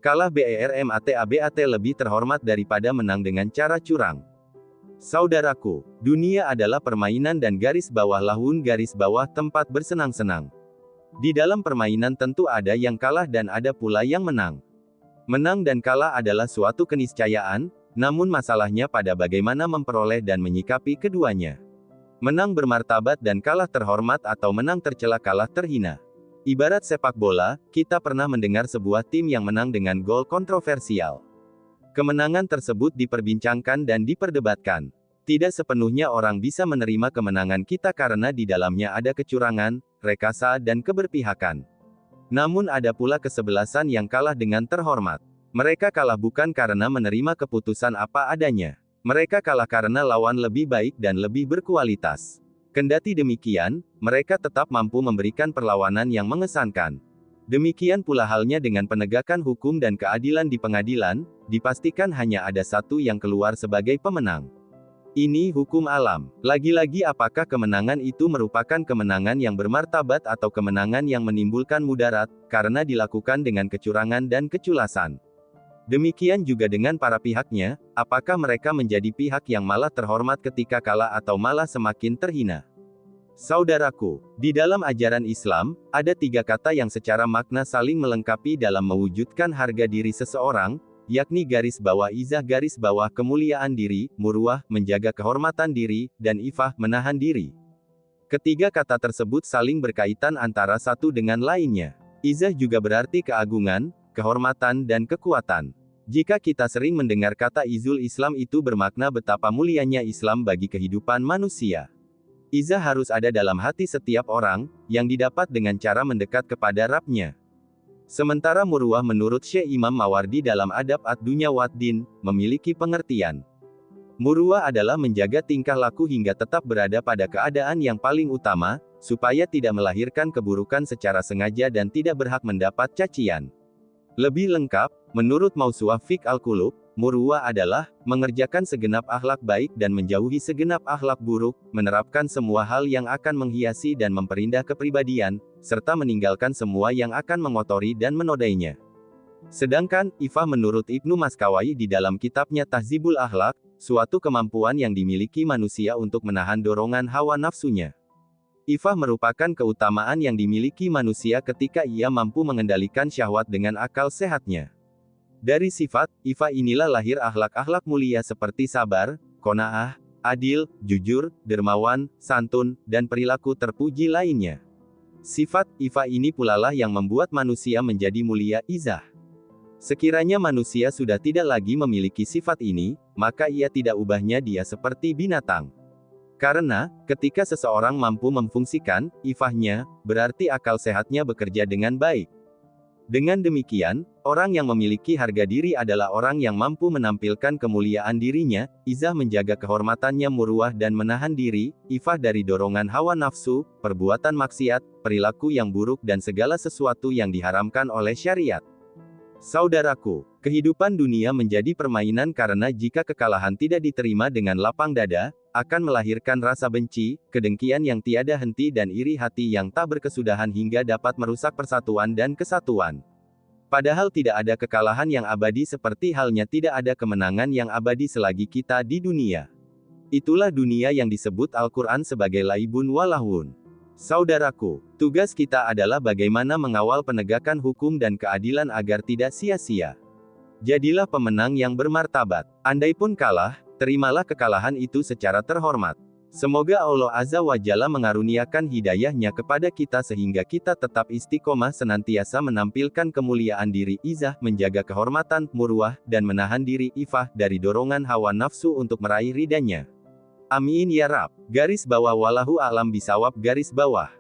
Kalah BERMATABAT lebih terhormat daripada menang dengan cara curang. Saudaraku, dunia adalah permainan dan garis bawah lahun garis bawah tempat bersenang-senang. Di dalam permainan tentu ada yang kalah dan ada pula yang menang. Menang dan kalah adalah suatu keniscayaan, namun masalahnya pada bagaimana memperoleh dan menyikapi keduanya. Menang bermartabat dan kalah terhormat atau menang tercela kalah terhina. Ibarat sepak bola, kita pernah mendengar sebuah tim yang menang dengan gol kontroversial. Kemenangan tersebut diperbincangkan dan diperdebatkan. Tidak sepenuhnya orang bisa menerima kemenangan kita karena di dalamnya ada kecurangan, rekayasa dan keberpihakan. Namun ada pula kesebelasan yang kalah dengan terhormat. Mereka kalah bukan karena menerima keputusan apa adanya. Mereka kalah karena lawan lebih baik dan lebih berkualitas. Kendati demikian, mereka tetap mampu memberikan perlawanan yang mengesankan. Demikian pula halnya dengan penegakan hukum dan keadilan di pengadilan, dipastikan hanya ada satu yang keluar sebagai pemenang. Ini hukum alam. Lagi-lagi apakah kemenangan itu merupakan kemenangan yang bermartabat atau kemenangan yang menimbulkan mudarat, karena dilakukan dengan kecurangan dan keculasan. Demikian juga dengan para pihaknya, apakah mereka menjadi pihak yang malah terhormat ketika kalah atau malah semakin terhina? Saudaraku, di dalam ajaran Islam, ada 3 kata yang secara makna saling melengkapi dalam mewujudkan harga diri seseorang, yakni garis bawah izah garis bawah kemuliaan diri, muruah, menjaga kehormatan diri, dan ifah, menahan diri. Ketiga kata tersebut saling berkaitan antara satu dengan lainnya. Izah juga berarti keagungan, kehormatan dan kekuatan. Jika kita sering mendengar kata izul Islam itu bermakna betapa mulianya Islam bagi kehidupan manusia. Izah harus ada dalam hati setiap orang, yang didapat dengan cara mendekat kepada Rabb-Nya. Sementara muruah menurut Syekh Imam Mawardi dalam Adab ad-Dunya wad-Din, memiliki pengertian. Muruah adalah menjaga tingkah laku hingga tetap berada pada keadaan yang paling utama, supaya tidak melahirkan keburukan secara sengaja dan tidak berhak mendapat cacian. Lebih lengkap, menurut Mausu'ah Fiqh Al-Qulub, muruah adalah mengerjakan segenap akhlak baik dan menjauhi segenap akhlak buruk, menerapkan semua hal yang akan menghiasi dan memperindah kepribadian, serta meninggalkan semua yang akan mengotori dan menodainya. Sedangkan, ifah menurut Ibnu Maskawai di dalam kitabnya Tahzibul Akhlak, suatu kemampuan yang dimiliki manusia untuk menahan dorongan hawa nafsunya. Ifah merupakan keutamaan yang dimiliki manusia ketika ia mampu mengendalikan syahwat dengan akal sehatnya. Dari sifat, ifah inilah lahir akhlak-akhlak mulia seperti sabar, qanaah, adil, jujur, dermawan, santun, dan perilaku terpuji lainnya. Sifat, ifah ini pula lah yang membuat manusia menjadi mulia, izah. Sekiranya manusia sudah tidak lagi memiliki sifat ini, maka ia tidak ubahnya dia seperti binatang. Karena, ketika seseorang mampu memfungsikan ifahnya, berarti akal sehatnya bekerja dengan baik. Dengan demikian, orang yang memiliki harga diri adalah orang yang mampu menampilkan kemuliaan dirinya, izah menjaga kehormatannya, muruah dan menahan diri, ifah dari dorongan hawa nafsu, perbuatan maksiat, perilaku yang buruk dan segala sesuatu yang diharamkan oleh syariat. Saudaraku, kehidupan dunia menjadi permainan karena jika kekalahan tidak diterima dengan lapang dada, akan melahirkan rasa benci, kedengkian yang tiada henti dan iri hati yang tak berkesudahan hingga dapat merusak persatuan dan kesatuan. Padahal tidak ada kekalahan yang abadi seperti halnya tidak ada kemenangan yang abadi selagi kita di dunia. Itulah dunia yang disebut Al-Quran sebagai laibun walahun. Saudaraku, tugas kita adalah bagaimana mengawal penegakan hukum dan keadilan agar tidak sia-sia. Jadilah pemenang yang bermartabat. Andaipun kalah, terimalah kekalahan itu secara terhormat. Semoga Allah Azza wa Jalla mengaruniakan hidayahnya kepada kita sehingga kita tetap istiqomah senantiasa menampilkan kemuliaan diri, izah, menjaga kehormatan, muruah, dan menahan diri, ifah, dari dorongan hawa nafsu untuk meraih ridhanya. Amin ya Rabb. Garis bawah wallahu a'lam bisawab garis bawah.